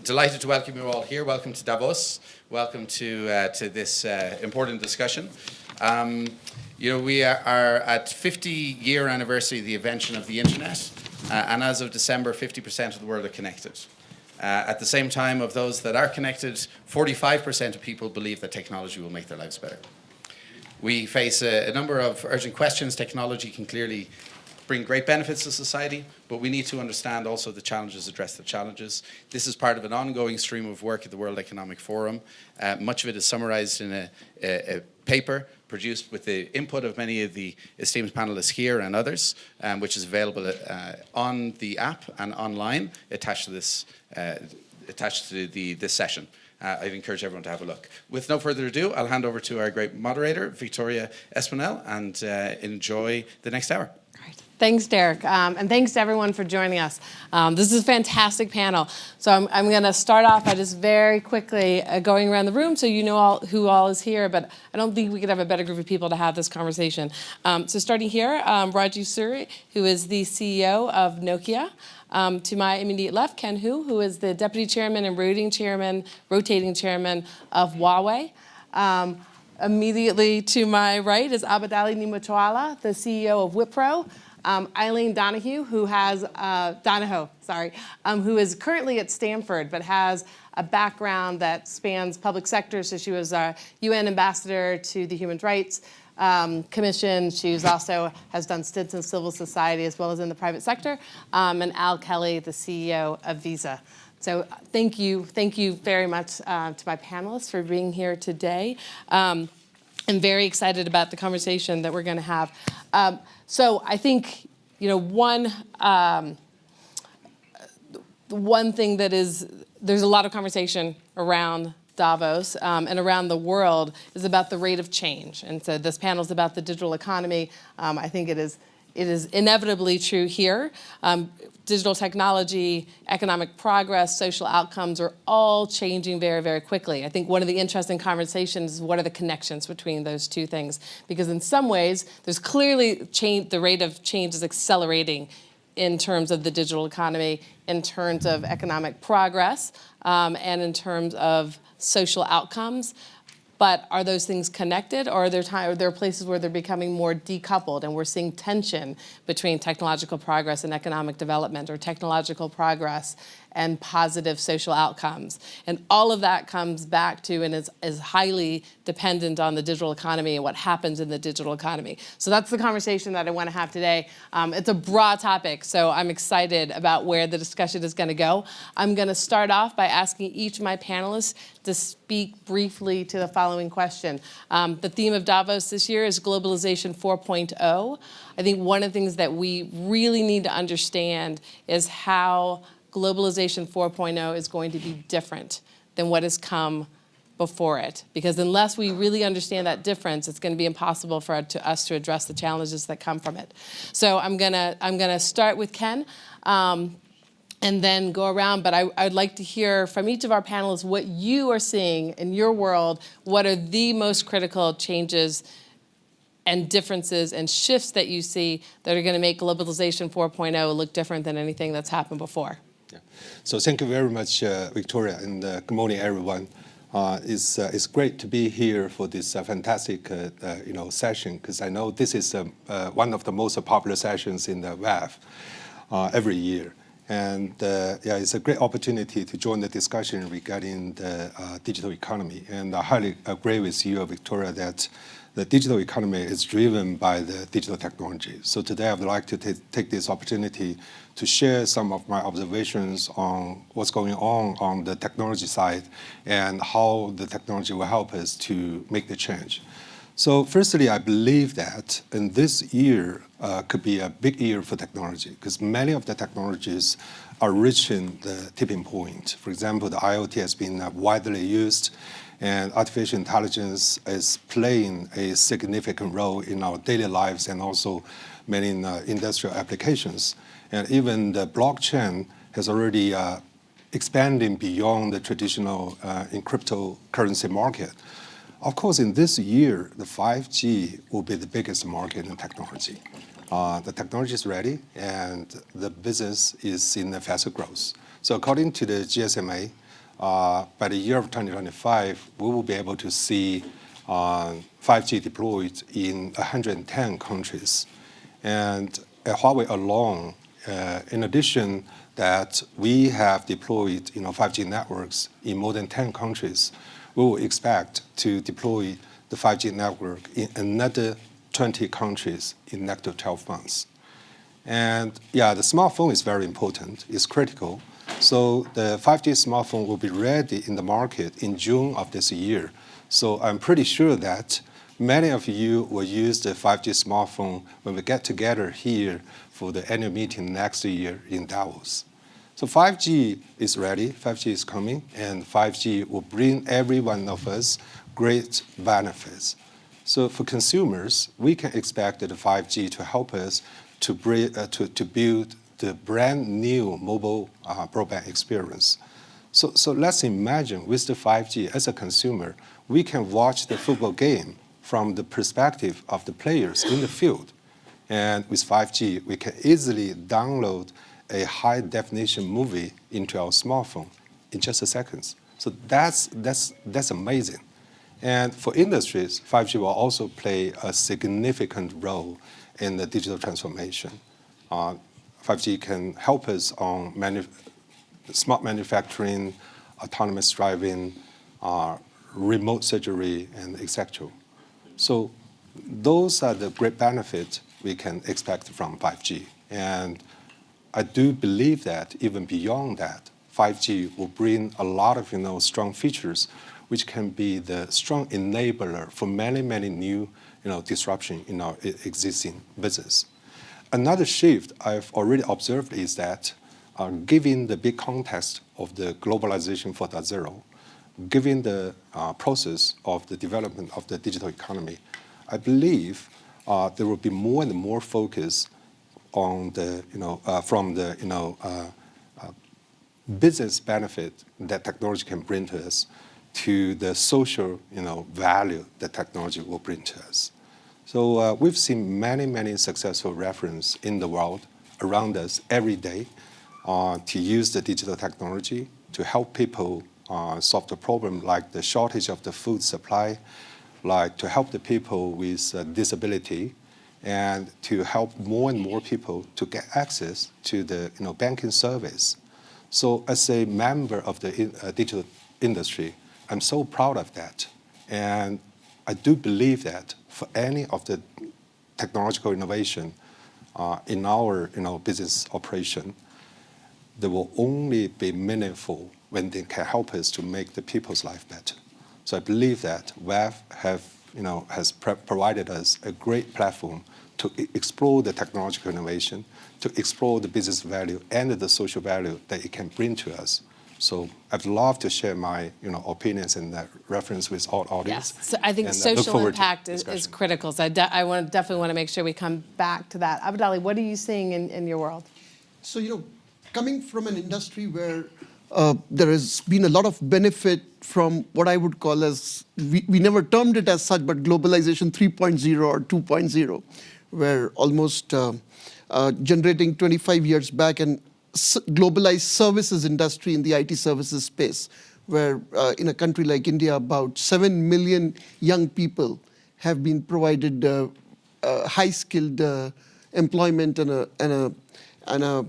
Delighted to welcome you all here. Welcome to Davos. Welcome to this important discussion. We are at 50-year anniversary of the invention of the internet, and as of December, 50% of the world are connected. At the same time, of those that are connected, 45% of people believe that technology will make their lives better. We face a number of urgent questions. Technology can clearly bring great benefits to society, but we need to understand also the challenges, address the challenges. This is part of an ongoing stream of work at the World Economic Forum. Much of it is summarized in a paper produced with the input of many of the esteemed panelists here and others, which is available on the app and online attached to this session. I'd encourage everyone to have a look. With no further ado, I'll hand over to our great moderator, Victoria Espinel, and enjoy the next hour. Thanks, Derek, and thanks to everyone for joining us. This is a fantastic panel. So I'm going to start off by just very quickly going around the room so you know who all is here, but I don't think we could have a better group of people to have this conversation. So starting here, Rajeev Suri, who is the CEO of Nokia. To my immediate left, Ken who is the Deputy Chairman and rotating chairman of Huawei. Immediately to my right is Abidali Neemuchwala, the CEO of Wipro. Eileen Donahoe, who is currently at Stanford, but has a background that spans public sector. So she was a UN ambassador to the Human Rights Commission. She's also has done stints in civil society as well as in the private sector. And Al Kelly, the CEO of Visa. So thank you very much to my panelists for being here today. I'm very excited about the conversation that we're going to have. So I think one thing that there's a lot of conversation around Davos and around the world is about the rate of change. And so this panel is about the digital economy. I think it is inevitably true here. Digital technology, economic progress, social outcomes are all changing very, very quickly. I think one of the interesting conversations is what are the connections between those two things? Because in some ways, there's clearly the rate of change is accelerating in terms of the digital economy, in terms of economic progress, and in terms of social outcomes. But are those things connected, or are there places where they're becoming more decoupled, and we're seeing tension between technological progress and economic development, or technological progress and positive social outcomes? And all of that comes back to and is highly dependent on the digital economy and what happens in the digital economy. So that's the conversation that I want to have today. It's a broad topic, so I'm excited about where the discussion is going to go. I'm going to start off by asking each of my panelists to speak briefly to the following question. The theme of Davos this year is globalization 4.0. I think one of the things that we really need to understand is how globalization 4.0 is going to be different than what has come before it. Because unless we really understand that difference, it's going to be impossible for us to address the challenges that come from it. So I'm gonna start with Ken, and then go around. But I'd like to hear from each of our panelists what you are seeing in your world. What are the most critical changes and differences and shifts that you see that are going to make globalization 4.0 look different than anything that's happened before? Yeah. So thank you very much, Victoria, and good morning, everyone. It's great to be here for this fantastic session, because I know this is one of the most popular sessions in the WEF every year. And it's a great opportunity to join the discussion regarding the digital economy. And I highly agree with you, Victoria, that the digital economy is driven by the digital technology. So today I would like to take this opportunity to share some of my observations on what's going on the technology side and how the technology will help us to make the change. So firstly, I believe that in this year could be a big year for technology, because many of the technologies are reaching the tipping point. For example, the IoT has been widely used, and artificial intelligence is playing a significant role in our daily lives and also many industrial applications. And even the blockchain has already expanding beyond the traditional in cryptocurrency market. Of course, in this year, the 5G will be the biggest market in technology. The technology is ready, and the business is in a faster growth. So according to the GSMA, by the year of 2025, we will be able to see 5G deployed in 110 countries. And at Huawei alone, in addition that we have deployed 5G networks in more than 10 countries, we will expect to deploy the 5G network in another 20 countries in the next 12 months. And yeah, the smartphone is very important, it's critical. So the 5G smartphone will be ready in the market in June of this year. So I'm pretty sure that many of you will use the 5G smartphone when we get together here for the annual meeting next year in Davos. So 5G is ready, 5G is coming, and 5G will bring every one of us great benefits. So for consumers, we can expect the 5G to help us to build the brand new mobile broadband experience. So let's imagine with the 5G, as a consumer, we can watch the football game from the perspective of the players in the field. And with 5G, we can easily download a high-definition movie into our smartphone in just a second. So that's amazing. And for industries, 5G will also play a significant role in the digital transformation. 5G can help us on smart manufacturing, autonomous driving, remote surgery, and etc. So those are the great benefits we can expect from 5G. And I do believe that even beyond that, 5G will bring a lot of strong features which can be the strong enabler for many, many new disruption in our existing business. Another shift I've already observed is that given the big context of the globalization 4.0, given the process of the development of the digital economy, I believe there will be more and more focus on the, from the, business benefit that technology can bring to us to the social, value that technology will bring to us. So we've seen many, many successful references in the world around us every day to use the digital technology to help people solve the problem like the shortage of the food supply, like to help the people with disability, and to help more and more people to get access to the banking service. So as a member of the digital industry, I'm so proud of that. And I do believe that for any of the technological innovation in our business operation, they will only be meaningful when they can help us to make the people's life better. So I believe that WEF has provided us a great platform to explore the technological innovation, to explore the business value and the social value that it can bring to us. So I'd love to share my opinions and that reference with all audience. Yes, so I think social impact is critical. So I definitely want to make sure we come back to that. Abidali, what are you seeing in your world? So, coming from an industry where there has been a lot of benefit from what I would call as, we never termed it as such, but globalization 3.0 or 2.0, where almost generating 25 years back and globalized services industry in the IT services space, where in a country like India, about 7 million young people have been provided high-skilled employment and a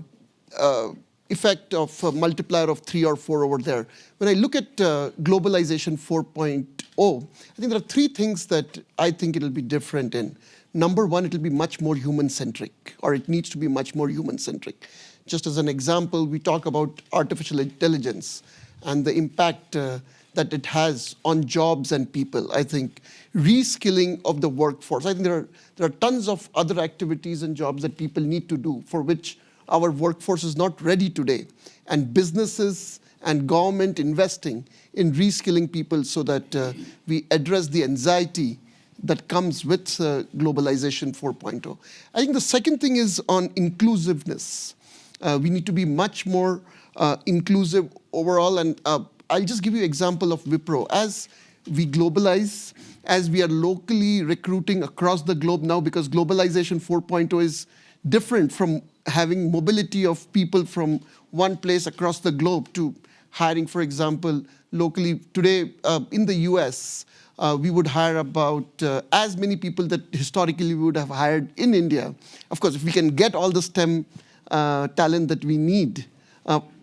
effect of a multiplier of 3 or 4 over there. When I look at globalization 4.0, I think there are 3 things that I think it'll be different in. Number one, it'll be much more human-centric, or it needs to be much more human-centric. Just as an example, we talk about artificial intelligence and the impact that it has on jobs and people. I think reskilling of the workforce. I think there are tons of other activities and jobs that people need to do for which our workforce is not ready today. And businesses and government investing in reskilling people so that we address the anxiety that comes with globalization 4.0. I think the second thing is on inclusiveness. We need to be much more inclusive overall. And I'll just give you an example of Wipro. As we globalize, as we are locally recruiting across the globe now, because globalization 4.0 is different from having mobility of people from one place across the globe to hiring, for example, locally. Today in the US, we would hire about as many people that historically we would have hired in India. Of course, if we can get all the STEM talent that we need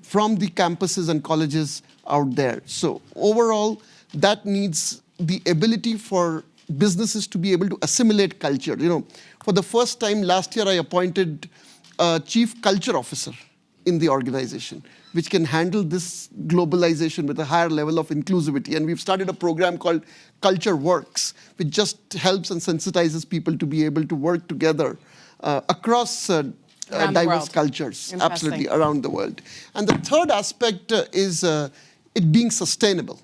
from the campuses and colleges out there. So overall, that needs the ability for businesses to be able to assimilate culture. For the first time last year, I appointed a chief culture officer in the organization, which can handle this globalization with a higher level of inclusivity. And we've started a program called Culture Works, which just helps and sensitizes people to be able to work together across diverse cultures, absolutely, around the world. And the third aspect is it being sustainable.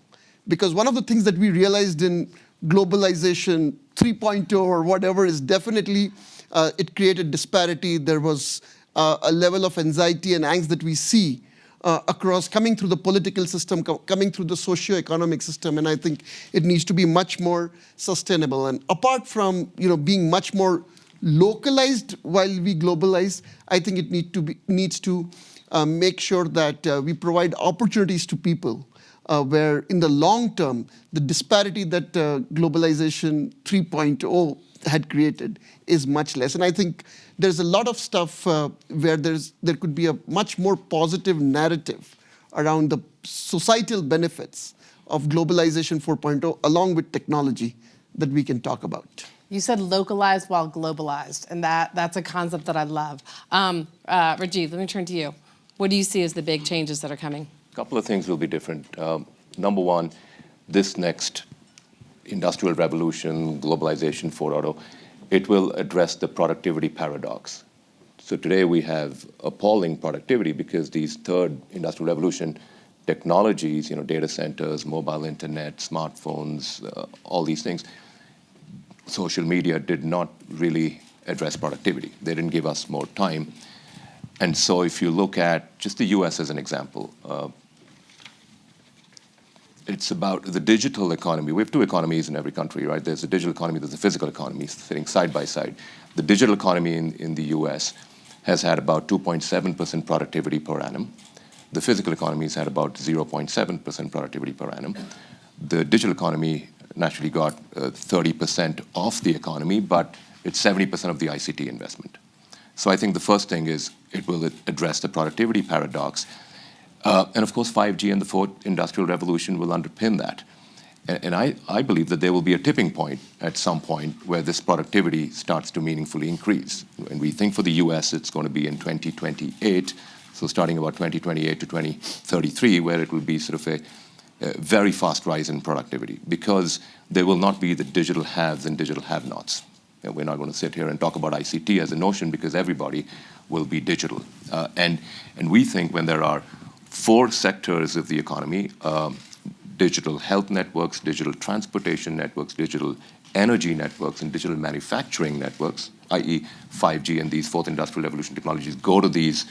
Because one of the things that we realized in globalization 3.0 or whatever is definitely it created disparity. There was a level of anxiety and angst that we see across, coming through the political system, coming through the socio-economic system, and I think it needs to be much more sustainable. And apart from being much more localized while we globalize, I think it needs to make sure that we provide opportunities to people where in the long term, the disparity that globalization 3.0 had created is much less. And I think there's a lot of stuff where there could be a much more positive narrative around the societal benefits of globalization 4.0 along with technology that we can talk about. You said localized while globalized, and that's a concept that I love. Rajeev, let me turn to you. What do you see as the big changes that are coming? A couple of things will be different. Number one, this next industrial revolution, globalization 4.0, it will address the productivity paradox. So today we have appalling productivity because these third industrial revolution technologies, data centers, mobile internet, smartphones, all these things, social media did not really address productivity. They didn't give us more time. And so if you look at just the US as an example, it's about the digital economy. We have two economies in every country, right? There's the digital economy, there's the physical economy sitting side by side. The digital economy in the US has had about 2.7% productivity per annum. The physical economy has had about 0.7% productivity per annum. The digital economy naturally got 30% of the economy, but it's 70% of the ICT investment. So I think the first thing is it will address the productivity paradox. And of course, 5G and the fourth industrial revolution will underpin that. And I believe that there will be a tipping point at some point where this productivity starts to meaningfully increase. And we think for the US, it's going to be in 2028, so starting about 2028 to 2033, where it will be sort of a very fast rise in productivity, because there will not be the digital haves and digital have-nots. And we're not going to sit here and talk about ICT as a notion because everybody will be digital. And we think when there are four sectors of the economy, digital health networks, digital transportation networks, digital energy networks, and digital manufacturing networks, i.e. 5G and these fourth industrial revolution technologies go to these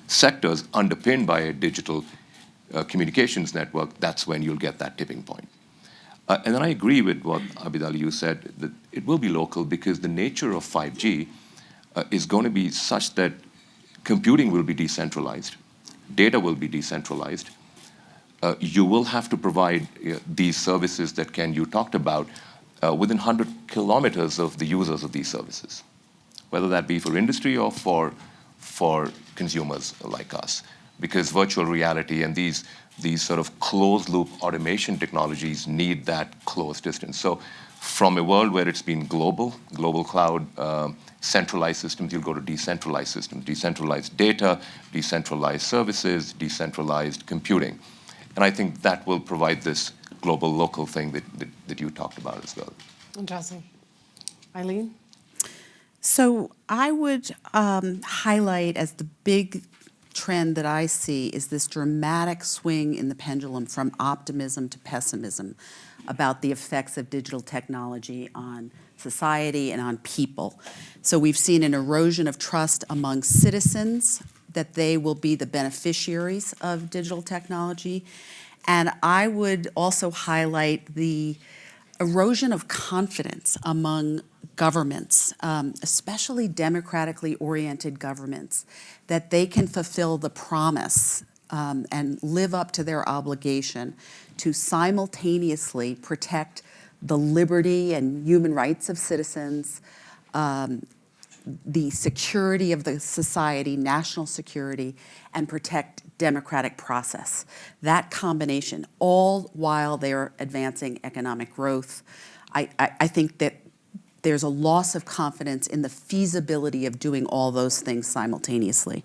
sectors underpinned by a digital communications network, that's when you'll get that tipping point. And then I agree with what Abidali, you said, that it will be local because the nature of 5G is going to be such that computing will be decentralized, data will be decentralized. You will have to provide these services that you talked about within 100 kilometers of the users of these services, whether that be for industry or for consumers like us, because virtual reality and these sort of closed-loop automation technologies need that close distance. So from a world where it's been global cloud, centralized systems, you'll go to decentralized systems, decentralized data, decentralized services, decentralized computing. And I think that will provide this global local thing that you talked about as well. Interesting. Eileen? So I would highlight as the big trend that I see is this dramatic swing in the pendulum from optimism to pessimism about the effects of digital technology on society and on people. So we've seen an erosion of trust among citizens that they will be the beneficiaries of digital technology. And I would also highlight the erosion of confidence among governments, especially democratically oriented governments, that they can fulfill the promise and live up to their obligation to simultaneously protect the liberty and human rights of citizens, the security of the society, national security, and protect democratic process. That combination, all while they're advancing economic growth. I think that there's a loss of confidence in the feasibility of doing all those things simultaneously.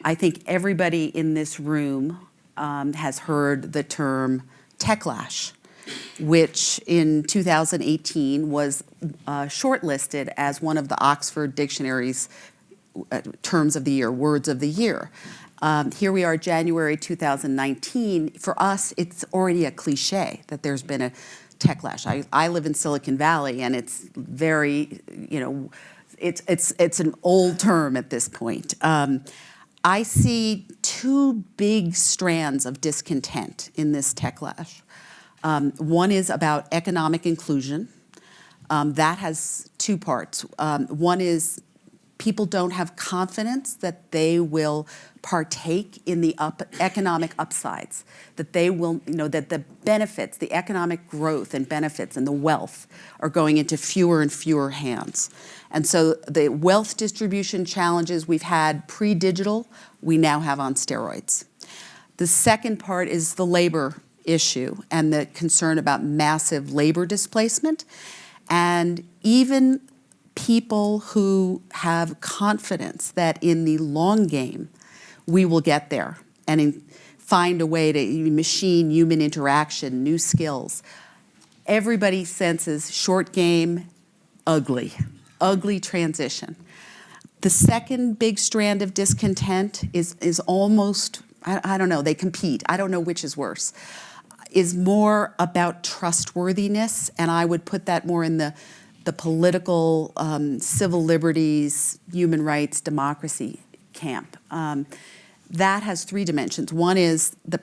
I think everybody in this room has heard the term techlash, which in 2018 was shortlisted as one of the Oxford Dictionary's terms of the year, words of the year. Here we are, January 2019. For us, it's already a cliche that there's been a techlash. I live in Silicon Valley, and it's very, it's an old term at this point. I see two big strands of discontent in this techlash. One is about economic inclusion. That has two parts. One is people don't have confidence that they will partake in the economic upsides, that they will, that the benefits, the economic growth and benefits and the wealth are going into fewer and fewer hands. And so the wealth distribution challenges we've had pre-digital, we now have on steroids. The second part is the labor issue and the concern about massive labor displacement. And even people who have confidence that in the long game, we will get there and find a way to machine human interaction, new skills. Everybody senses short game, ugly transition. The second big strand of discontent is almost, I don't know, they compete. I don't know which is worse. Is more about trustworthiness, and I would put that more in the political, civil liberties, human rights, democracy camp. That has three dimensions. One is the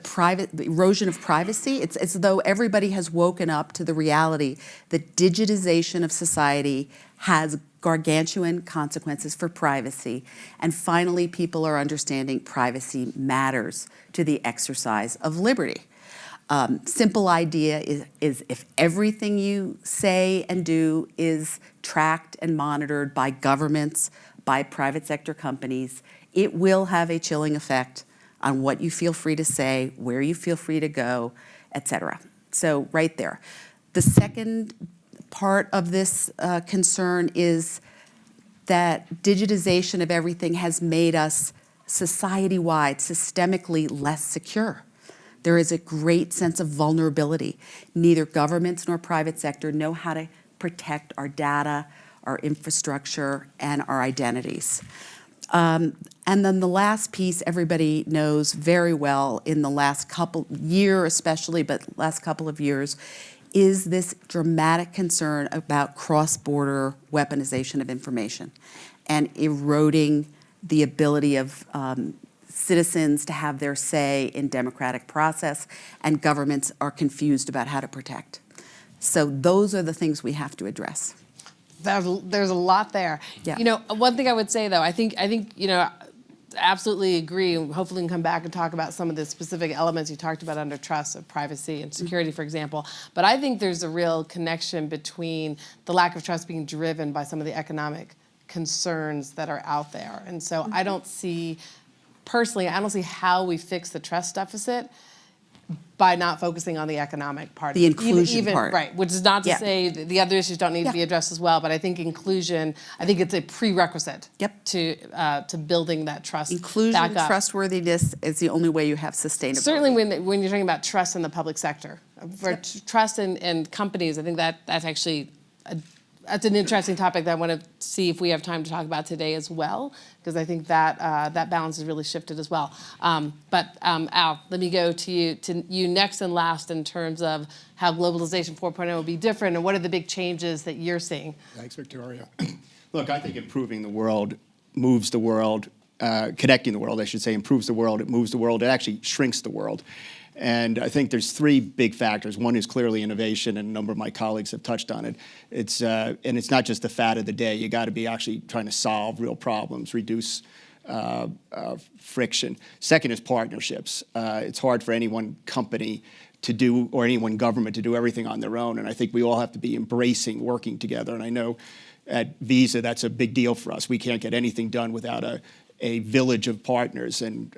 erosion of privacy. It's as though everybody has woken up to the reality that digitization of society has gargantuan consequences for privacy. And finally, people are understanding privacy matters to the exercise of liberty. Simple idea is if everything you say and do is tracked and monitored by governments, by private sector companies, it will have a chilling effect on what you feel free to say, where you feel free to go, et cetera. So right there. The second part of this concern is that digitization of everything has made us society-wide, systemically less secure. There is a great sense of vulnerability. Neither governments nor private sector know how to protect our data, our infrastructure, and our identities. And then the last piece everybody knows very well in the last year especially, but last couple of years, is this dramatic concern about cross-border weaponization of information and eroding the ability of citizens to have their say in democratic process, and governments are confused about how to protect. So those are the things we have to address. There's a lot there. Yeah. One thing I would say though, I think absolutely agree. Hopefully we can come back and talk about some of the specific elements you talked about under trust of privacy and security, for example. But I think there's a real connection between the lack of trust being driven by some of the economic concerns that are out there. And so I don't see how we fix the trust deficit by not focusing on the economic part. The inclusion part. Right, which is not to say that the other issues don't need to be addressed as well, but I think inclusion, I think it's a prerequisite to building that trust Inclusion, back up. trustworthiness is the only way you have sustainability. Certainly when you're talking about trust in the public sector. For trust in companies, I think that's actually that's an interesting topic that I want to see if we have time to talk about today as well, because I think that that balance has really shifted as well. But Al, let me go to you next and last in terms of how globalization 4.0 will be different, and what are the big changes that you're seeing? Thanks, Victoria. Look, I think improving the world moves the world, connecting the world, I should say, improves the world, it moves the world, it actually shrinks the world. And I think there's three big factors. One is clearly innovation, and a number of my colleagues have touched on it. And it's not just the fad of the day. You got to be actually trying to solve real problems, reduce friction. Second is partnerships. It's hard for any one company to do, or any one government to do everything on their own. And I think we all have to be embracing working together. And I know at Visa, that's a big deal for us. We can't get anything done without a village of partners. And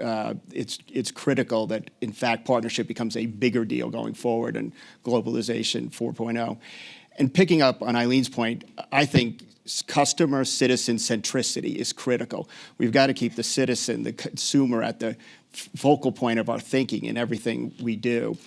it's critical that, in fact, partnership becomes a bigger deal going forward in globalization 4.0. And picking up on Eileen's point, I think customer citizen centricity is critical. We've got to keep the citizen, the consumer, at the focal point of our thinking in everything we do.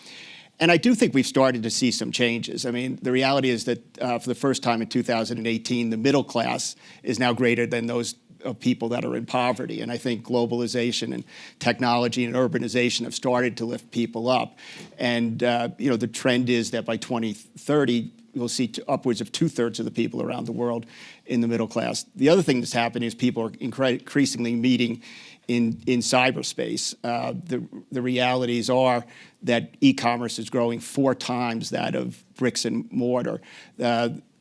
And I do think we've started to see some changes. I mean, the reality is that for the first time in 2018, the middle class is now greater than those of people that are in poverty. And I think globalization and technology and urbanization have started to lift people up. And the trend is that by 2030, we'll see upwards of 2/3 of the people around the world in the middle class. The other thing that's happening is people are increasingly meeting in cyberspace. The realities are that e-commerce is growing 4 times that of bricks and mortar.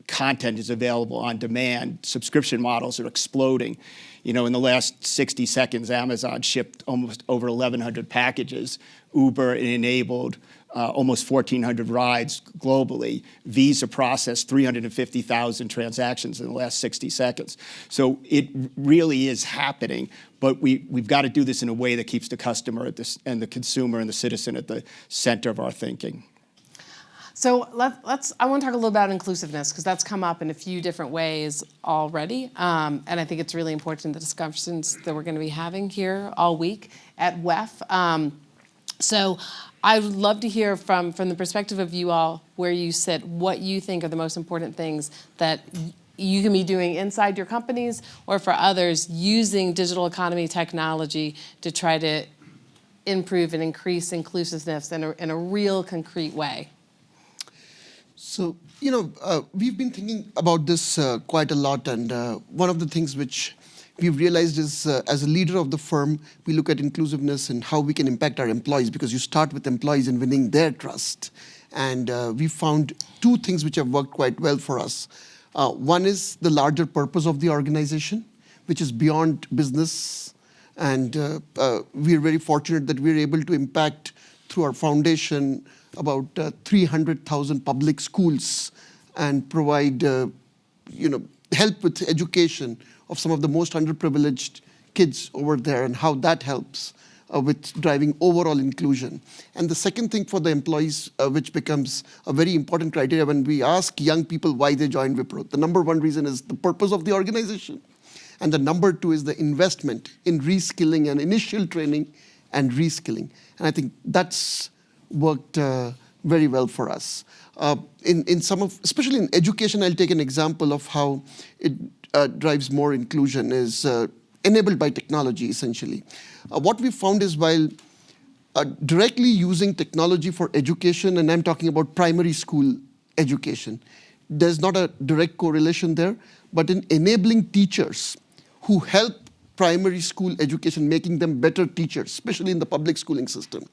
Content is available on demand. Subscription models are exploding. In the last 60 seconds, Amazon shipped almost over 1,100 packages. Uber enabled almost 1,400 rides globally. Visa processed 350,000 transactions in the last 60 seconds. So it really is happening, but we've got to do this in a way that keeps the customer and the consumer and the citizen at the center of our thinking. So I want to talk a little about inclusiveness, because that's come up in a few different ways already. And I think it's really important, the discussions that we're going to be having here all week at WEF. So I would love to hear from the perspective of you all, where you sit, what you think are the most important things that you can be doing inside your companies, or for others using digital economy technology to try to improve and increase inclusiveness in a real concrete way. So, we've been thinking about this quite a lot, and one of the things which we've realized is, as a leader of the firm, we look at inclusiveness and how we can impact our employees, because you start with employees and winning their trust. And we found 2 things which have worked quite well for us. One is the larger purpose of the organization, which is beyond business. And we're very fortunate that we're able to impact, through our foundation, about 300,000 public schools, and provide help with education of some of the most underprivileged kids over there, and how that helps with driving overall inclusion. And the second thing for the employees, which becomes a very important criteria when we ask young people why they join Wipro, the number 1 reason is the purpose of the organization. And the number 2 is the investment in reskilling and initial training and reskilling. And I think that's worked very well for us. Especially in education, I'll take an example of how it drives more inclusion, is enabled by technology, essentially. What we found is, while directly using technology for education, and I'm talking about primary school education, there's not a direct correlation there, but in enabling teachers who help primary school education, making them better teachers, especially in the public schooling system,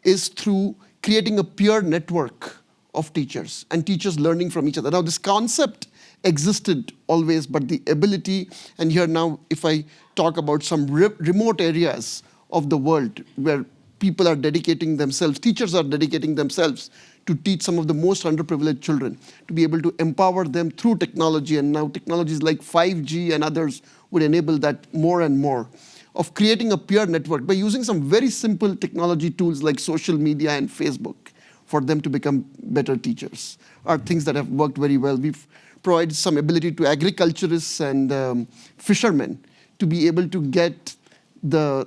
is through creating a peer network of teachers, and teachers learning from each other. Now, this concept existed always, but the ability, and here now, if I talk about some remote areas of the world where people are dedicating themselves, teachers are dedicating themselves to teach some of the most underprivileged children, to be able to empower them through technology, and now technologies like 5G and others would enable that more and more, of creating a peer network by using some very simple technology tools like social media and Facebook for them to become better teachers, are things that have worked very well. We've provided some ability to agriculturists and fishermen to be able to get the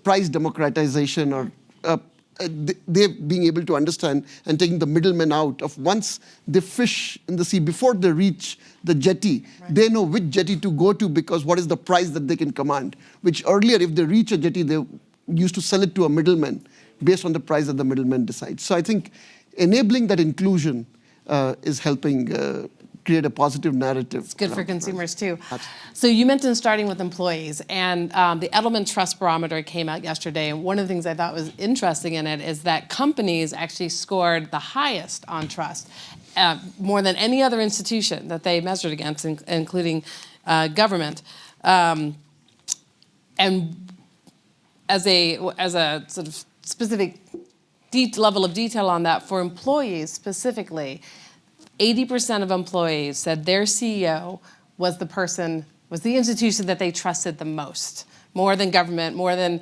price democratization, or they being able to understand and taking the middlemen out of, once they fish in the sea, before they reach the jetty, right, they know which jetty to go to, because what is the price that they can command, which earlier, if they reach a jetty, they used to sell it to a middleman based on the price that the middleman decides. So I think enabling that inclusion is helping create a positive narrative. It's good for consumers too. So you mentioned starting with employees, and the Edelman Trust Barometer came out yesterday, and one of the things I thought was interesting in it is that companies actually scored the highest on trust, more than any other institution that they measured against, including government. And as a sort of specific level of detail on that, for employees specifically, 80% of employees said their CEO was the institution that they trusted the most, more than government, more than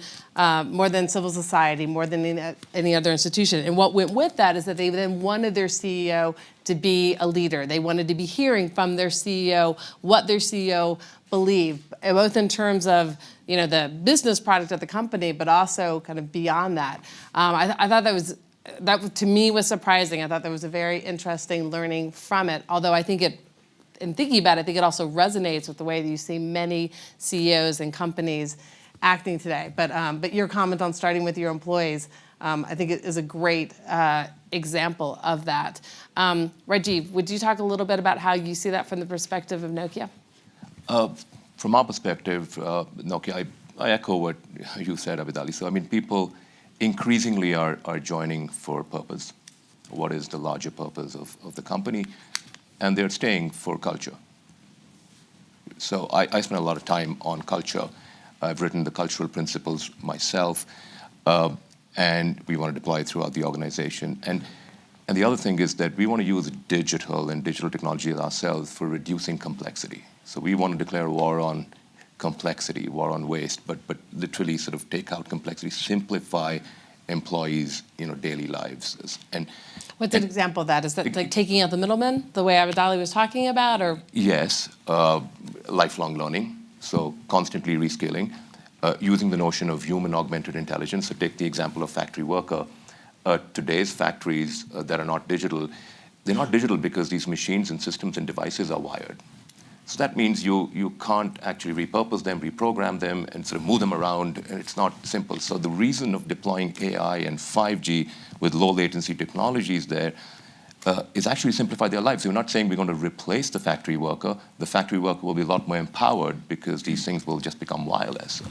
civil society, more than any other institution. And what went with that is that they then wanted their CEO to be a leader. They wanted to be hearing from their CEO what their CEO believed, both in terms of the business product of the company, but also kind of beyond that. I thought that to me was surprising. I thought there was a very interesting learning from it. Although I think in thinking about it, I think it also resonates with the way that you see many CEOs and companies acting today. But your comment on starting with your employees, I think it is a great example of that. Rajeev, would you talk a little bit about how you see that from the perspective of Nokia? From our perspective, Nokia, I echo what you said, Abidali. So, I mean, people increasingly are joining for a purpose. What is the larger purpose of the company? And they're staying for culture. So I spend a lot of time on culture. I've written the cultural principles myself, and we want to deploy it throughout the organization. And the other thing is that we want to use digital and digital technology ourselves for reducing complexity. So we want to declare war on complexity, war on waste, but literally sort of take out complexity, simplify employees' daily lives. What's an example of that? Is that like taking out the middleman, the way Abidali was talking about, or? Yes, lifelong learning, so constantly reskilling, using the notion of human augmented intelligence. So take the example of factory worker. Today's factories that are not digital, they're not digital because these machines and systems and devices are wired. So that means you can't actually repurpose them, reprogram them, and sort of move them around, and it's not simple. So the reason of deploying AI and 5G with low latency technologies there is actually simplify their lives. We're not saying we're going to replace the factory worker. The factory worker will be a lot more empowered because these things will just become wireless.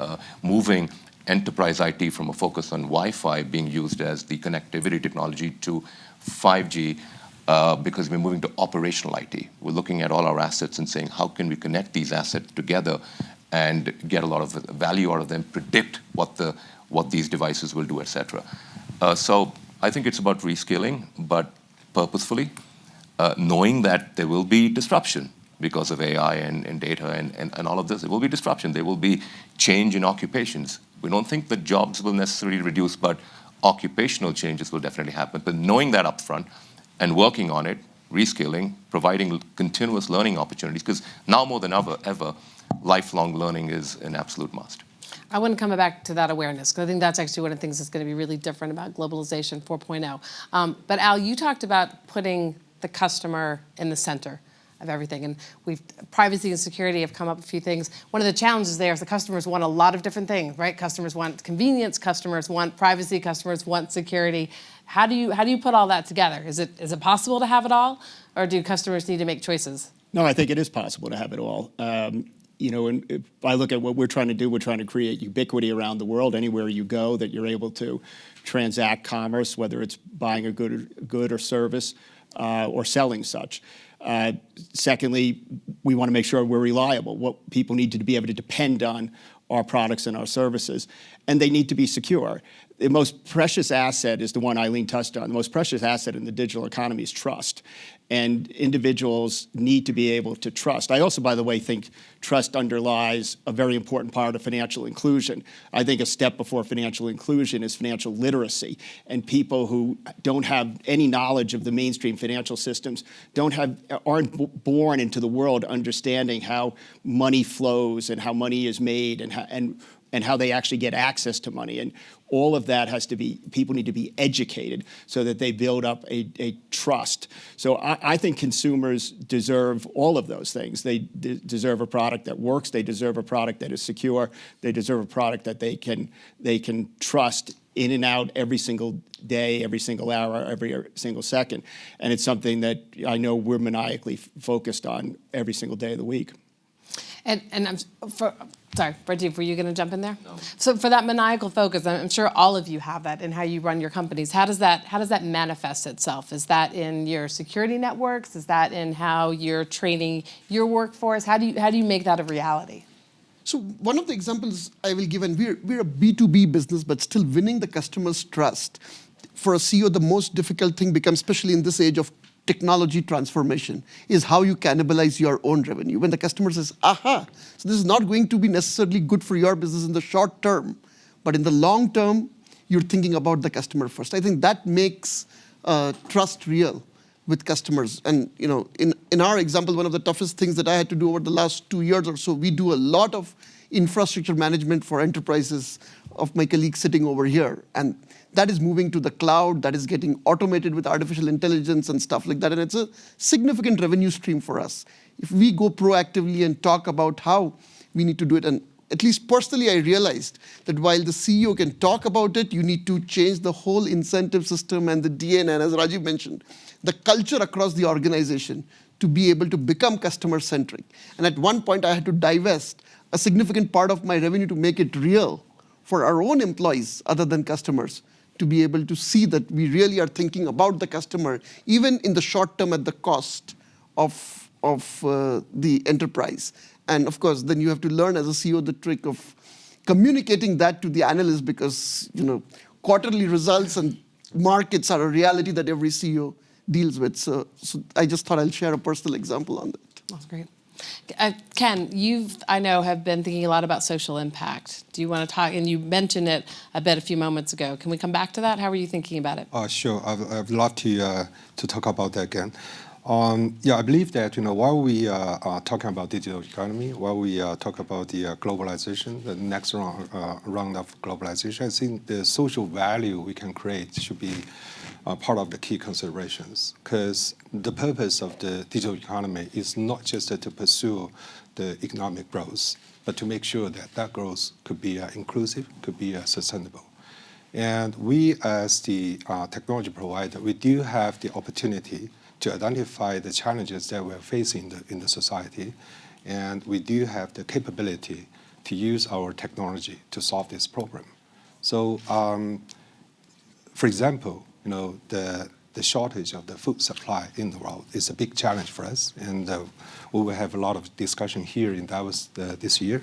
Moving enterprise IT from a focus on Wi-Fi being used as the connectivity technology to 5G, because we're moving to operational IT. We're looking at all our assets and saying, how can we connect these assets together and get a lot of value out of them, predict what these devices will do, et cetera. So I think it's about reskilling, but purposefully, knowing that there will be disruption because of AI and data and all of this. There will be disruption. There will be change in occupations. We don't think that jobs will necessarily reduce, but occupational changes will definitely happen. But knowing that upfront and working on it, reskilling, providing continuous learning opportunities, because now more than ever, lifelong learning is an absolute must. I want to come back to that awareness, because I think that's actually one of the things that's going to be really different about globalization 4.0. But Al, you talked about putting the customer in the center of everything, and privacy and security have come up a few things. One of the challenges there is the customers want a lot of different things, right? Customers want convenience, customers want privacy, customers want security. How do you put all that together? Is it possible to have it all, or do customers need to make choices? No, I think it is possible to have it all. And if I look at what we're trying to do, we're trying to create ubiquity around the world. Anywhere you go, that you're able to transact commerce, whether it's buying a good or service, or selling such. Secondly, we want to make sure we're reliable. What people need to be able to depend on our products and our services, and they need to be secure. The most precious asset is the one Eileen touched on. The most precious asset in the digital economy is trust, and individuals need to be able to trust. I also, by the way, think trust underlies a very important part of financial inclusion. I think a step before financial inclusion is financial literacy, and people who don't have any knowledge of the mainstream financial systems aren't born into the world understanding how money flows and how money is made and how they actually get access to money. And all of that people need to be educated so that they build up a trust. So I think consumers deserve all of those things. They deserve a product that works. They deserve a product that is secure. They deserve a product that they can trust in and out every single day, every single hour, every single second. And it's something that I know we're maniacally focused on every single day of the week. And sorry, Rajeev, were you going to jump in there? No. So for that maniacal focus, I'm sure all of you have that in how you run your companies. How does that manifest itself? Is that in your security networks? Is that in how you're training your workforce? How do you make that a reality? So one of the examples I will give, and we're a B2B business, but still winning the customer's trust. For a CEO, the most difficult thing becomes, especially in this age of technology transformation, is how you cannibalize your own revenue. When the customer says, aha, so this is not going to be necessarily good for your business in the short term, but in the long term, you're thinking about the customer first. I think that makes trust real with customers. And in our example, one of the toughest things that I had to do over the last 2 years or so, we do a lot of infrastructure management for enterprises of my colleagues sitting over here. And that is moving to the cloud, that is getting automated with artificial intelligence and stuff like that. And it's a significant revenue stream for us. If we go proactively and talk about how we need to do it, and at least personally, I realized that while the CEO can talk about it, you need to change the whole incentive system and the DNA, and as Rajeev mentioned, the culture across the organization to be able to become customer-centric. And at one point, I had to divest a significant part of my revenue to make it real for our own employees, other than customers, to be able to see that we really are thinking about the customer, even in the short term at the cost of the enterprise. And of course, then you have to learn as a CEO the trick of communicating that to the analysts, because quarterly results and markets are a reality that every CEO deals with. So I just thought I'll share a personal example on that. That's great. Ken, I know, have been thinking a lot about social impact. Do you want to talk? And you mentioned it a bit a few moments ago. Can we come back to that? How are you thinking about it? Sure. I'd love to talk about that again. I believe that while we are talking about digital economy, while we talk about the globalization, the next round of globalization, I think the social value we can create should be part of the key considerations. Because the purpose of the digital economy is not just to pursue the economic growth, but to make sure that that growth could be inclusive, could be sustainable. And we, as the technology provider, we do have the opportunity to identify the challenges that we're facing in the society. And we do have the capability to use our technology to solve this problem. So, for example, the shortage of the food supply in the world is a big challenge for us. And we will have a lot of discussion here in Davos this year.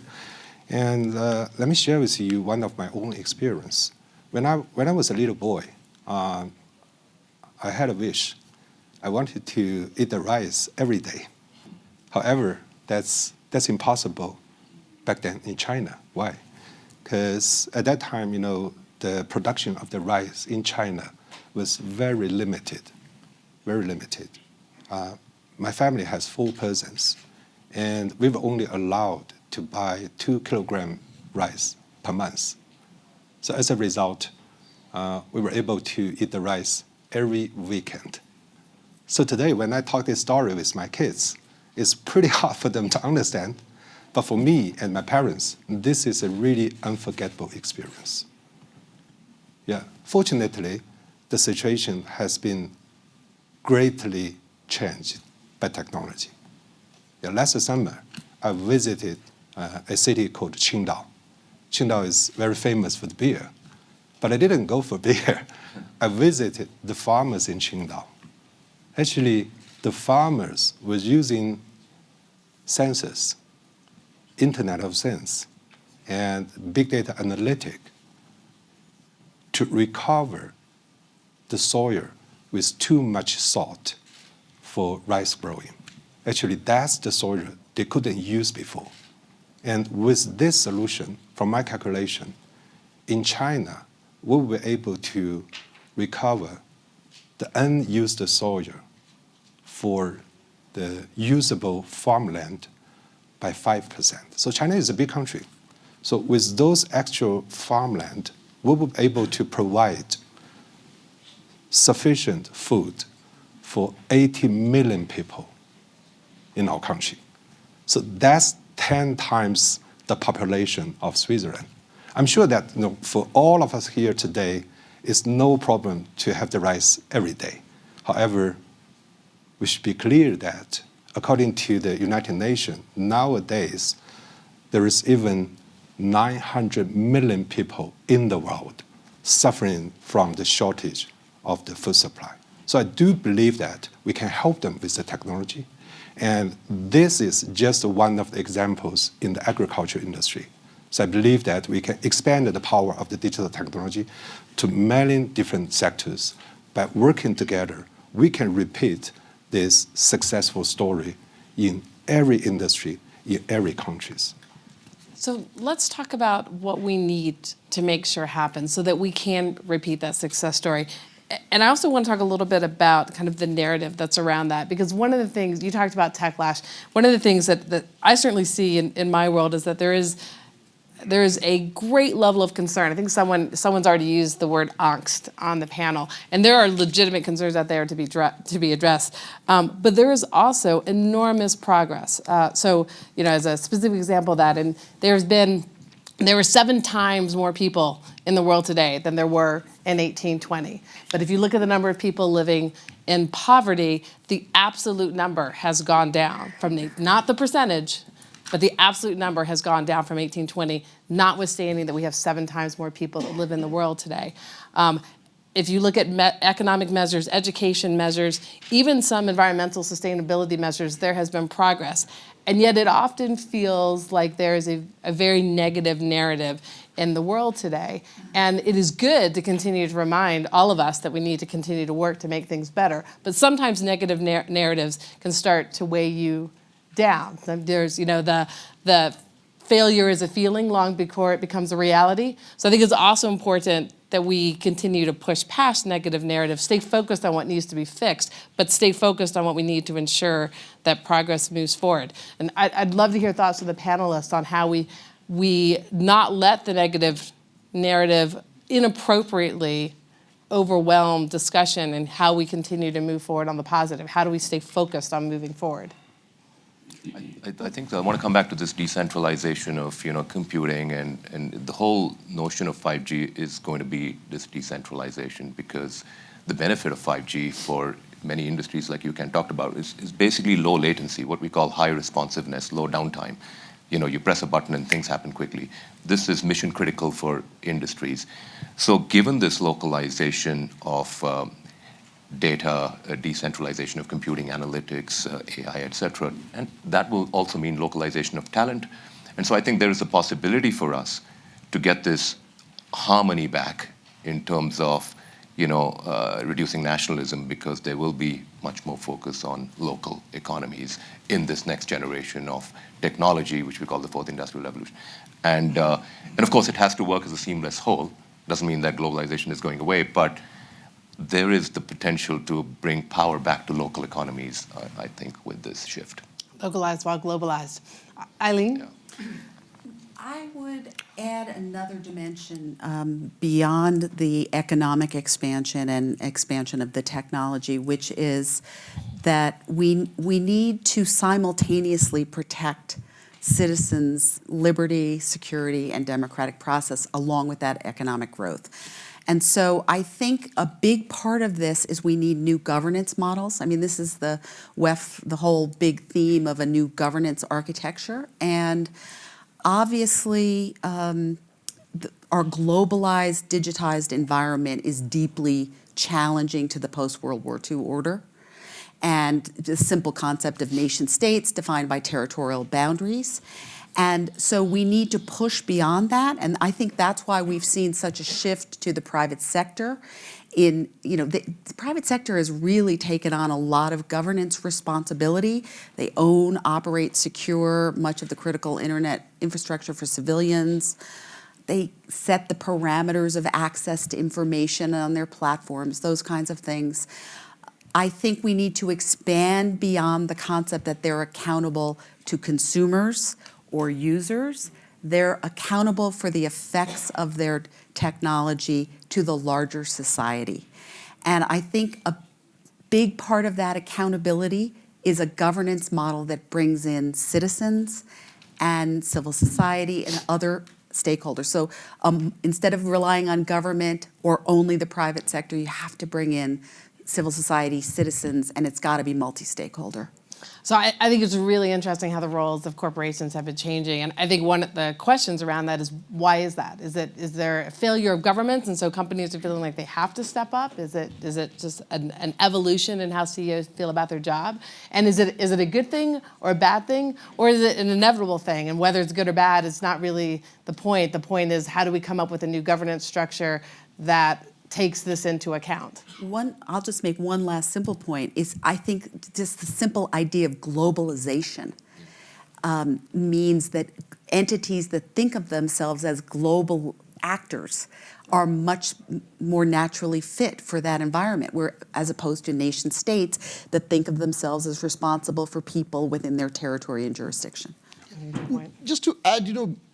And let me share with you one of my own experience. When I was a little boy, I had a wish. I wanted to eat the rice every day. However, that's impossible back then in China. Why? Because at that time, the production of the rice in China was very limited, very limited. My family has 4 persons, and we were only allowed to buy 2 kilogram rice per month. So as a result, we were able to eat the rice every weekend. So today, when I talk this story with my kids, it's pretty hard for them to understand. But for me and my parents, this is a really unforgettable experience. Yeah, fortunately, the situation has been greatly changed by technology. Yeah, last summer, I visited a city called Qingdao. Qingdao is very famous for the beer, but I didn't go for beer. I visited the farmers in Qingdao. Actually, the farmers were using sensors, Internet of Things, and big data analytic to recover the soil with too much salt for rice growing. Actually, that's the soil they couldn't use before. And with this solution, from my calculation, in China, we were able to recover the unused soil for the usable farmland by 5%. So China is a big country. So with those extra farmland, we were able to provide sufficient food for 80 million people in our country. So that's 10 times the population of Switzerland. I'm sure that for all of us here today, it's no problem to have the rice every day. However, we should be clear that according to the United Nations, nowadays, there is even 900 million people in the world suffering from the shortage of the food supply. So I do believe that we can help them with the technology. And this is just one of the examples in the agriculture industry. So I believe that we can expand the power of the digital technology to many different sectors. By working together, we can repeat this successful story in every industry, in every country. So let's talk about what we need to make sure happens so that we can repeat that success story. And I also want to talk a little bit about kind of the narrative that's around that, because one of the things, you talked about techlash, one of the things that I certainly see in my world is that there is a great level of concern. I think someone's already used the word angst on the panel, and there are legitimate concerns out there to be addressed. But there is also enormous progress. So, as a specific example of that, and there were 7 times more people in the world today than there were in 1820. But if you look at the number of people living in poverty, the absolute number has gone down not the percentage, but the absolute number has gone down from 1820, notwithstanding that we have 7 times more people that live in the world today. If you look at economic measures, education measures, even some environmental sustainability measures, there has been progress. And yet it often feels like there is a very negative narrative in the world today. And it is good to continue to remind all of us that we need to continue to work to make things better. But sometimes negative narratives can start to weigh you down. There's, the failure is a feeling long before it becomes a reality. So I think it's also important that we continue to push past negative narratives, stay focused on what needs to be fixed, but stay focused on what we need to ensure that progress moves forward. And I'd love to hear thoughts from the panelists on how we not let the negative narrative inappropriately overwhelm discussion and how we continue to move forward on the positive. How do we stay focused on moving forward? I think I want to come back to this decentralization of computing, and the whole notion of 5G is going to be this decentralization, because the benefit of 5G for many industries like you talked about is basically low latency, what we call high responsiveness, low downtime. You press a button and things happen quickly. This is mission critical for industries. So given this localization of data, decentralization of computing, analytics, AI, et cetera. And that will also mean localization of talent. And so I think there is a possibility for us to get this harmony back in terms of, reducing nationalism, because there will be much more focus on local economies in this next generation of technology, which we call the 4th Industrial Revolution. And of course, it has to work as a seamless whole. Doesn't mean that globalization is going away, but there is the potential to bring power back to local economies, I think, with this shift. Localized while globalized. Eileen? Yeah. I would add another dimension beyond the economic expansion and expansion of the technology, which is that we need to simultaneously protect citizens' liberty, security, and democratic process along with that economic growth. And so I think a big part of this is we need new governance models. I mean, this is the WEF, the whole big theme of a new governance architecture. And obviously, our globalized, digitized environment is deeply challenging to the post-World War II order. And the simple concept of nation states defined by territorial boundaries. And so we need to push beyond that, and I think that's why we've seen such a shift to the private sector. The private sector has really taken on a lot of governance responsibility. They own, operate, secure much of the critical internet infrastructure for civilians. They set the parameters of access to information on their platforms, those kinds of things. I think we need to expand beyond the concept that they're accountable to consumers or users. They're accountable for the effects of their technology to the larger society. And I think a big part of that accountability is a governance model that brings in citizens and civil society and other stakeholders. So instead of relying on government or only the private sector, you have to bring in civil society, citizens, and it's got to be multi-stakeholder. So I think it's really interesting how the roles of corporations have been changing. And I think one of the questions around that is, why is that? Is there a failure of governments, and so companies are feeling like they have to step up? Is it just an evolution in how CEOs feel about their job? And is it a good thing or a bad thing? Or is it an inevitable thing? And whether it's good or bad is not really the point. The point is, how do we come up with a new governance structure that takes this into account? I'll just make one last simple point, is I think just the simple idea of globalization means that entities that think of themselves as global actors are much more naturally fit for that environment, where, as opposed to nation states that think of themselves as responsible for people within their territory and jurisdiction. Just to add,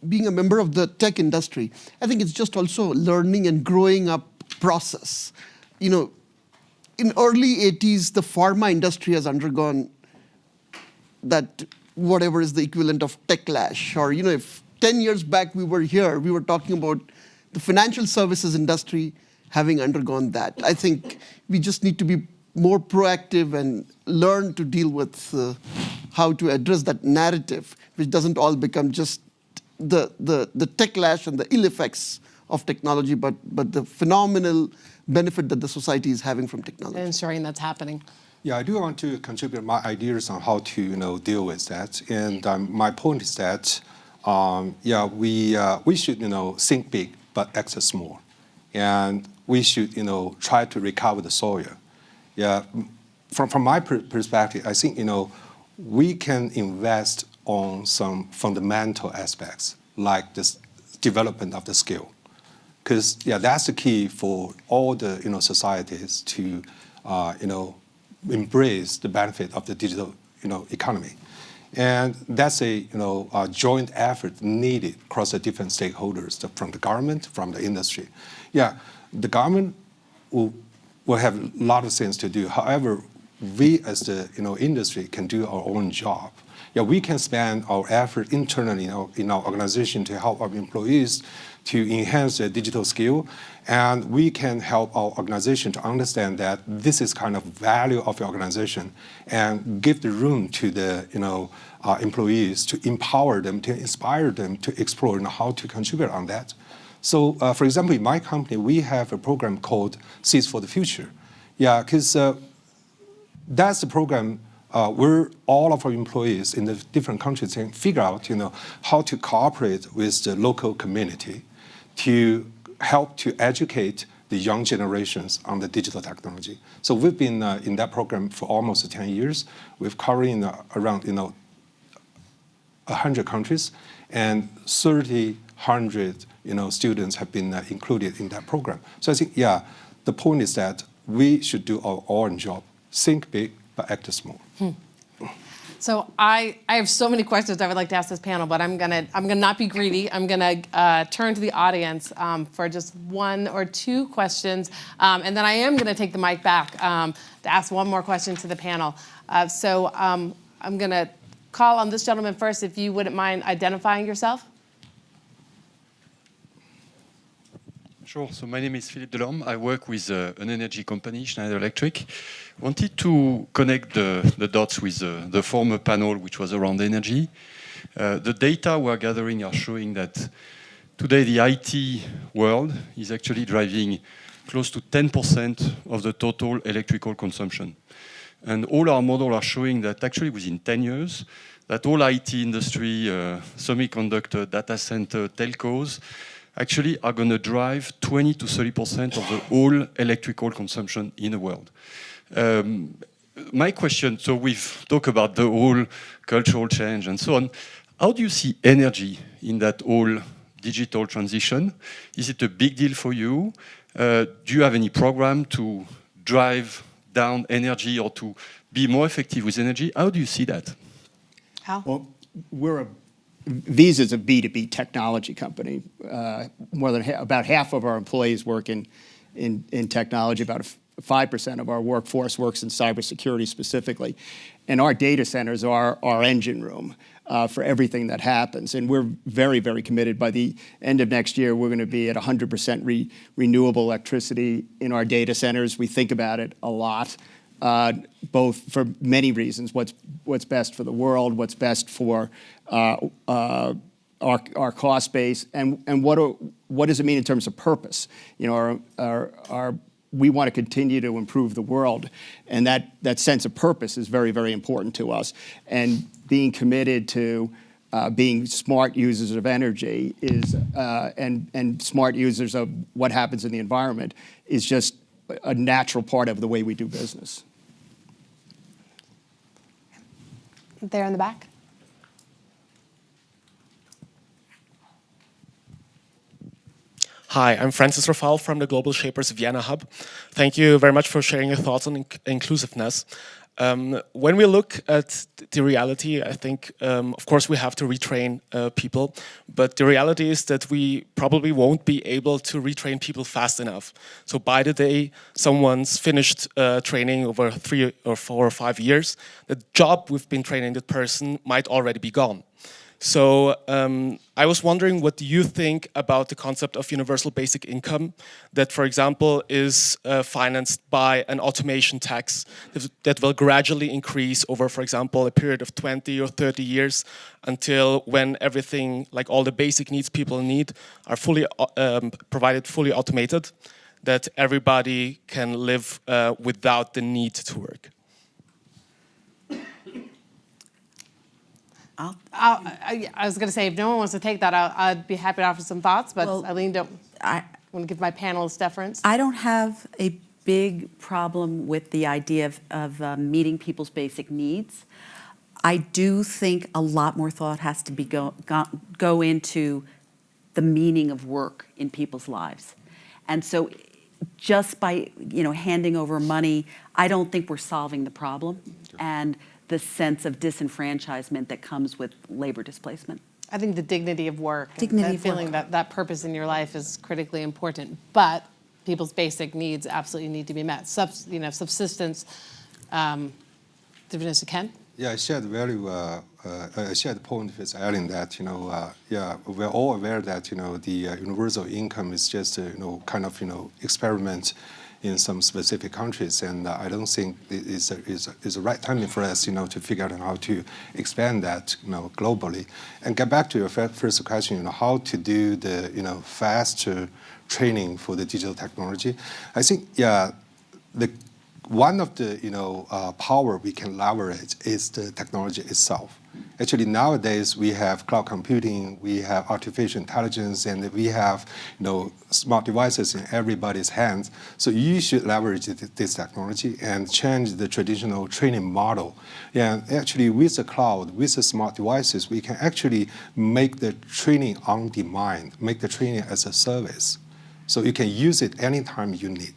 being a member of the tech industry, I think it's just also learning and growing up process. In early 80s, the pharma industry has undergone that, whatever is the equivalent of techlash. Or, if 10 years back we were here, we were talking about the financial services industry having undergone that. I think we just need to be more proactive and learn to deal with how to address that narrative, which doesn't all become just the techlash and the ill effects of technology, but the phenomenal benefit that the society is having from technology. And ensuring that's happening. Yeah, I do want to contribute my ideas on how to deal with that. And my point is that we should think big but act small, and we should try to recover the soil. Yeah, from my perspective, I think we can invest on some fundamental aspects like this development of the skill. Because that's the key for all the societies to embrace the benefit of the digital economy, and that's a joint effort needed across the different stakeholders, from the government, from the industry. Yeah, the government will have a lot of things to do. However, we as the industry can do our own job. Yeah, we can spend our effort internally in our organization to help our employees to enhance their digital skill, and we can help our organization to understand that this is kind of value of the organization, and give the room to the employees to empower them, to inspire them to explore how to contribute on that. So, for example, in my company, we have a program called Seeds for the Future. Yeah, because that's the program where all of our employees in the different countries can figure out, how to cooperate with the local community to help to educate the young generations on the digital technology. So we've been in that program for almost 10 years. We've covered around 100 countries, and 100 students have been included in that program. So I think, the point is that we should do our own job, think big, but act small. So I have so many questions I would like to ask this panel, but I'm gonna not be greedy. I'm gonna turn to the audience for just one or two questions, and then I am gonna take the mic back to ask one more question to the panel. So I'm gonna call on this gentleman first, if you wouldn't mind identifying yourself. Sure. So my name is Philippe Delorme. I work with an energy company, Schneider Electric. Wanted to connect the dots with the former panel, which was around energy. The data we're gathering are showing that today the IT world is actually driving close to 10% of the total electrical consumption. And all our models are showing that actually within 10 years, that all IT industry, semiconductor, data center, telcos, actually are going to drive 20 to 30% of the whole electrical consumption in the world. My question, so we've talked about the whole cultural change and so on. How do you see energy in that whole digital transition? Is it a big deal for you? Do you have any program to drive down energy or to be more effective with energy? How do you see that? Al? Well, Visa is a B2B technology company. More than about half of our employees work in technology. About 5% of our workforce works in cybersecurity specifically. And our data centers are our engine room for everything that happens. And we're very, very committed. By the end of next year, we're going to be at 100% renewable electricity in our data centers. We think about it a lot, both for many reasons: what's best for the world, what's best for our cost base, and what does it mean in terms of purpose? You know, we want to continue to improve the world, and that sense of purpose is very, very important to us. And being committed to being smart users of energy is and smart users of what happens in the environment is just a natural part of the way we do business. There in the back. Hi, I'm Francis Rafal from the Global Shapers Vienna Hub. Thank you very much for sharing your thoughts on inclusiveness. When we look at the reality, I think, of course, we have to retrain people, but the reality is that we probably won't be able to retrain people fast enough. So by the day someone's finished training over 3 or 4 or 5 years, the job we've been training that person might already be gone. So I was wondering, what do you think about the concept of universal basic income that, for example, is financed by an automation tax that will gradually increase over, for example, a period of 20 or 30 years until when everything, like all the basic needs people need, are fully provided, fully automated, that everybody can live without the need to work? I was going to say, if no one wants to take that, I'd be happy to offer some thoughts, but Well, Eileen, I want to give my panelists deference. I don't have a big problem with the idea of meeting people's basic needs. I do think a lot more thought has to be go into the meaning of work in people's lives. And so just by handing over money, I don't think we're solving the problem. And the sense of disenfranchisement that comes with labor displacement. I think the dignity of work, Dignity and of that feeling work. that purpose in your life is critically important. But people's basic needs absolutely need to be met. Subsistence. Vanessa, Ken? Yeah, I shared I shared the point with Eileen that we're all aware that the universal income is just kind of experiment in some specific countries, and I don't think it's the right timing for us to figure out how to expand that globally. And get back to your first question, how to do the faster training for the digital technology. I think one of the power we can leverage is the technology itself. Actually, nowadays we have cloud computing, we have artificial intelligence, and we have smart devices in everybody's hands. So you should leverage this technology and change the traditional training model. And actually, with the cloud, with the smart devices, we can actually make the training on demand, make the training as a service. So you can use it anytime you need.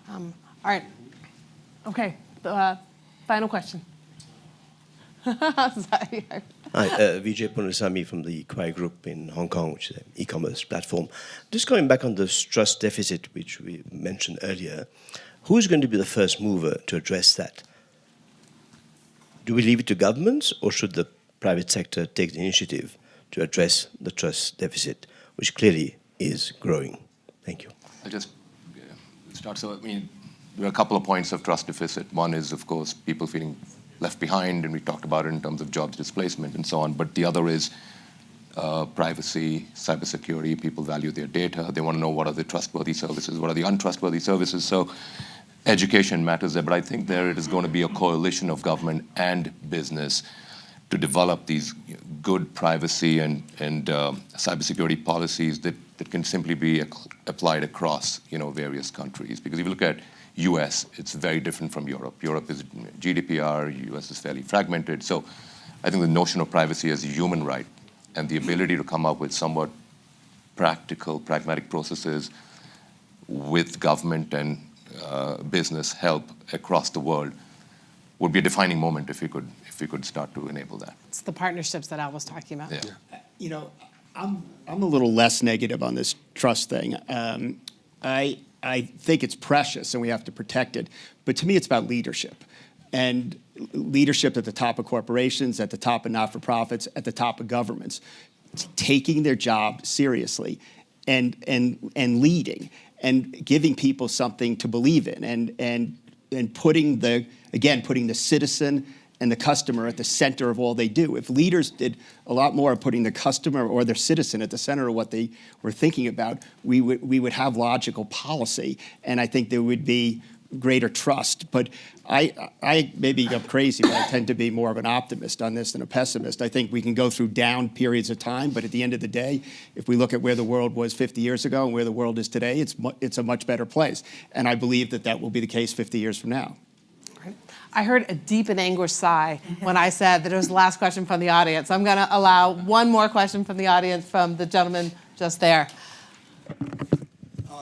All right. Okay. Final question. Sorry. Hi, Vijay Punasamy from the Kwai Group in Hong Kong, which is an e-commerce platform. Just going back on this trust deficit, which we mentioned earlier, who's going to be the first mover to address that? Do we leave it to governments, or should the private sector take the initiative to address the trust deficit, which clearly is growing? Thank you. I'll just start. So, there are a couple of points of trust deficit. One is, of course, people feeling left behind, and we talked about it in terms of jobs displacement and so on. But the other is privacy, cybersecurity. People value their data. They want to know what are the trustworthy services, what are the untrustworthy services. So education matters there. But I think there it is going to be a coalition of government and business to develop these good privacy and cybersecurity policies that can simply be applied across various countries. Because if you look at US, it's very different from Europe. Europe is GDPR, US is fairly fragmented. So I think the notion of privacy as a human right and the ability to come up with somewhat practical, pragmatic processes with government and business help across the world would be a defining moment if we could start to enable that. It's the partnerships that Al was talking about. Yeah. I'm a little less negative on this trust thing. I think it's precious and we have to protect it. But to me, it's about leadership. And leadership at the top of corporations, at the top of not-for-profits, at the top of governments, taking their job seriously and leading and giving people something to believe in and putting the citizen and the customer at the center of all they do. If leaders did a lot more of putting the customer or their citizen at the center of what they were thinking about, we would have logical policy, and I think there would be greater trust. But I maybe I'm crazy, but I tend to be more of an optimist on this than a pessimist. I think we can go through down periods of time, but at the end of the day, if we look at where the world was 50 years ago and where the world is today, it's a much better place. And I believe that will be the case 50 years from now. I heard a deep and anguished sigh when I said that it was the last question from the audience. I'm going to allow one more question from the audience from the gentleman just there.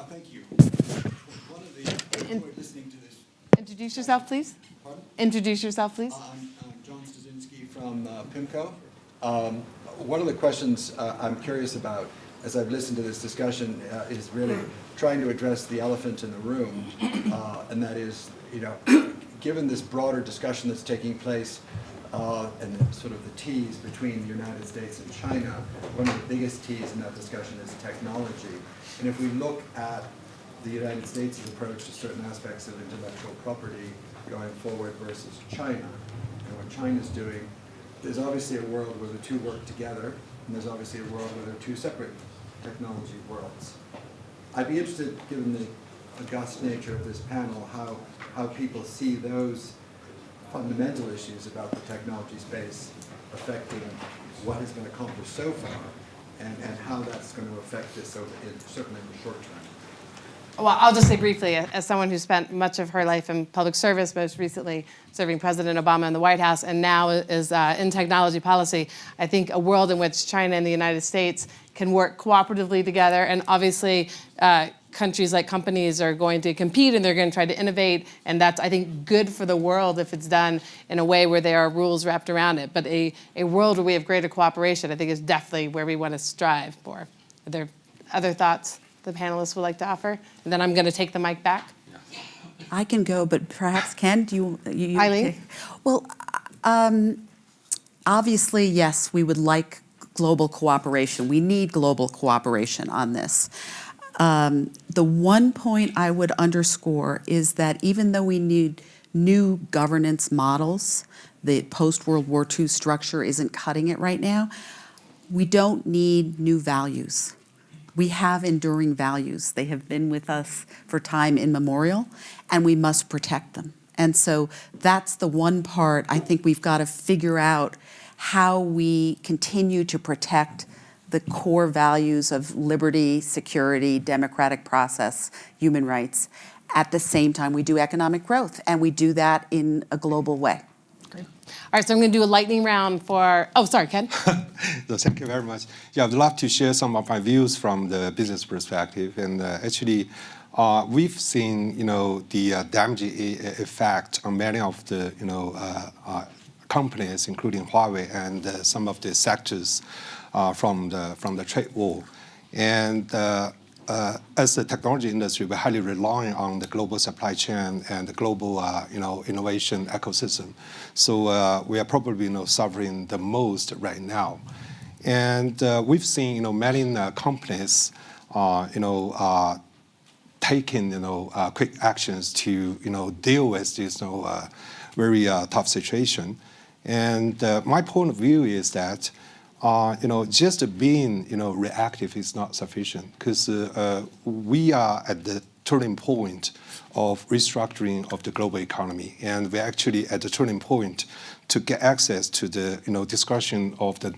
Thank you. One of the listening to this. Introduce yourself, please. Pardon? Introduce yourself, please. I'm John Stasinski from PIMCO. One of the questions I'm curious about as I've listened to this discussion is really trying to address the elephant in the room, and that is, given this broader discussion that's taking place and sort of the T's between the United States and China, one of the biggest T's in that discussion is technology. And if we look at the United States' approach to certain aspects of intellectual property going forward versus China, and what China's doing, there's obviously a world where the two work together, and there's obviously a world where they're two separate technology worlds. I'd be interested, given the august nature of this panel, how people see those fundamental issues about the technology space affecting what has been accomplished so far, and how that's going to affect this certainly in the short term. Well, I'll just say briefly, as someone who spent much of her life in public service, most recently serving President Obama in the White House, and now is in technology policy, I think a world in which China and the United States can work cooperatively together, and obviously countries like companies are going to compete and they're going to try to innovate, and that's, I think, good for the world if it's done in a way where there are rules wrapped around it. But a world where we have greater cooperation, I think, is definitely where we want to strive for. Are there other thoughts the panelists would like to offer? And then I'm going to take the mic back. I can go, but perhaps Ken, do you Eileen? Well, obviously, yes, we would like global cooperation. We need global cooperation on this. The one point I would underscore is that even though we need new governance models, the post-World War II structure isn't cutting it right now, we don't need new values. We have enduring values. They have been with us for time immemorial, and we must protect them. And so that's the one part I think we've got to figure out how we continue to protect the core values of liberty, security, democratic process, human rights. At the same time, we do economic growth, and we do that in a global way. Great. All right, so I'm going to do a lightning round for, oh, sorry, Ken. So thank you very much. Yeah, I'd love to share some of my views from the business perspective. And actually, we've seen, the damaging effect on many of the, companies, including Huawei and some of the sectors from the trade war. And as the technology industry, we're highly relying on the global supply chain and the global, innovation ecosystem. So we are probably, suffering the most right now. And we've seen, many companies, taking, quick actions to, deal with this, very tough situation. And my point of view is that, just being, reactive is not sufficient, because we are at the turning point of restructuring of the global economy, and we're actually at the turning point to get access to the, discussion of the,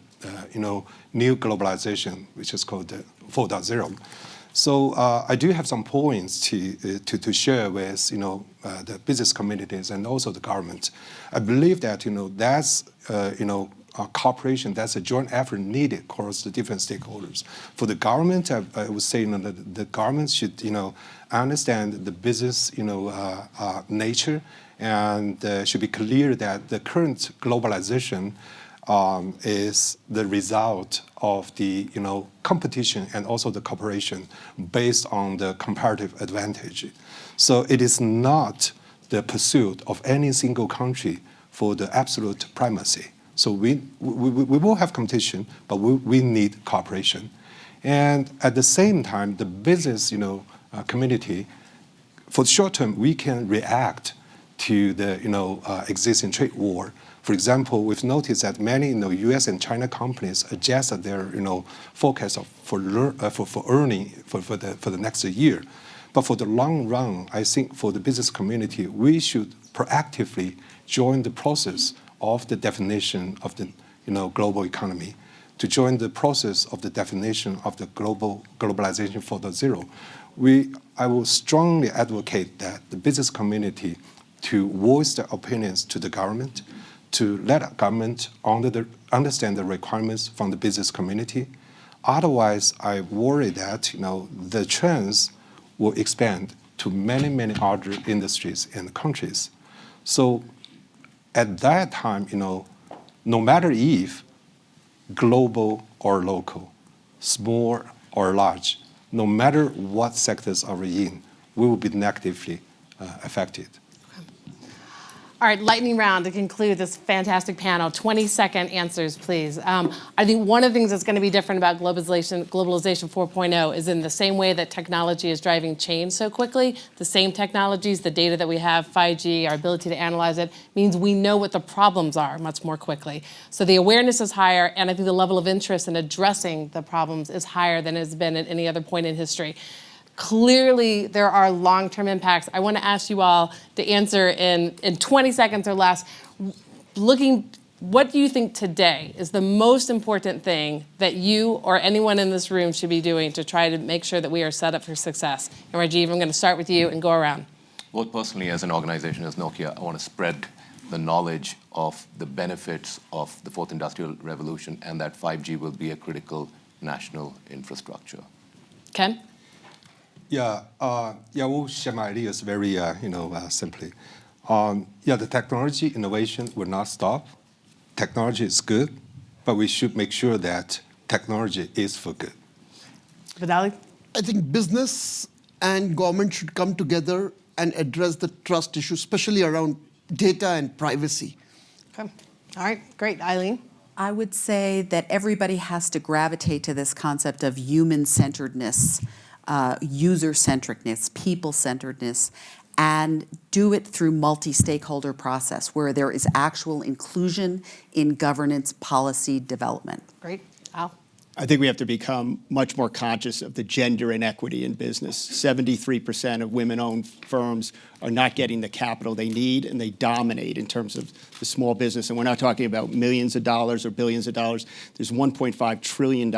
new globalization, which is called the 4.0. So I do have some points to share with, the business communities and also the government. I believe that, that's, cooperation, that's a joint effort needed across the different stakeholders. For the government, I would say that the government should, understand the business, nature, and should be clear that the current globalization is the result of the competition and also the cooperation based on the comparative advantage. So it is not the pursuit of any single country for the absolute primacy. So we will have competition, but we need cooperation. And at the same time, the business community, for the short term, we can react to the existing trade war. For example, we've noticed that many U.S. and China companies adjusted their forecast for earning for the next year. But for the long run, I think for the business community, we should proactively join the process of the definition of the global economy, to join the process of the definition of the globalization 4.0. I will strongly advocate that the business community to voice their opinions to the government, to let government understand the requirements from the business community. Otherwise, I worry that the trends will expand to many, many other industries and countries. So at that time, no matter if global or local, small or large, no matter what sectors are we in, we will be negatively affected. All right, lightning round to conclude this fantastic panel. 20-second answers, please. I think one of the things that's going to be different about globalization 4.0 is in the same way that technology is driving change so quickly, the same technologies, the data that we have, 5G, our ability to analyze it, means we know what the problems are much more quickly. So the awareness is higher, and I think the level of interest in addressing the problems is higher than it has been at any other point in history. Clearly, there are long-term impacts. I want to ask you all to answer in 20 seconds or less. What do you think today is the most important thing that you or anyone in this room should be doing to try to make sure that we are set up for success? And Rajeev, I'm going to start with you and go around. Well, personally, as an organization, as Nokia, I want to spread the knowledge of the benefits of the fourth industrial revolution and that 5G will be a critical national infrastructure. Ken? We'll share my ideas very, simply. The technology innovation will not stop. Technology is good, but we should make sure that technology is for good. Abidali? I think business and government should come together and address the trust issue, especially around data and privacy. Okay. All right, great. Eileen? I would say that everybody has to gravitate to this concept of human-centeredness, user-centricness, people-centeredness, and do it through multi-stakeholder process where there is actual inclusion in governance policy development. Great. Al? I think we have to become much more conscious of the gender inequity in business. 73% of women-owned firms are not getting the capital they need, and they dominate in terms of the small business. And we're not talking about millions of dollars or billions of dollars. There's $1.5 trillion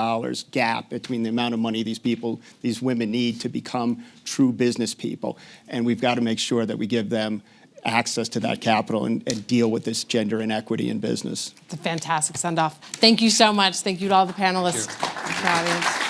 gap between the amount of money these women need to become true business people. And we've got to make sure that we give them access to that capital and deal with this gender inequity in business. It's a fantastic send-off. Thank you so much. Thank you to all the panelists. Thank you.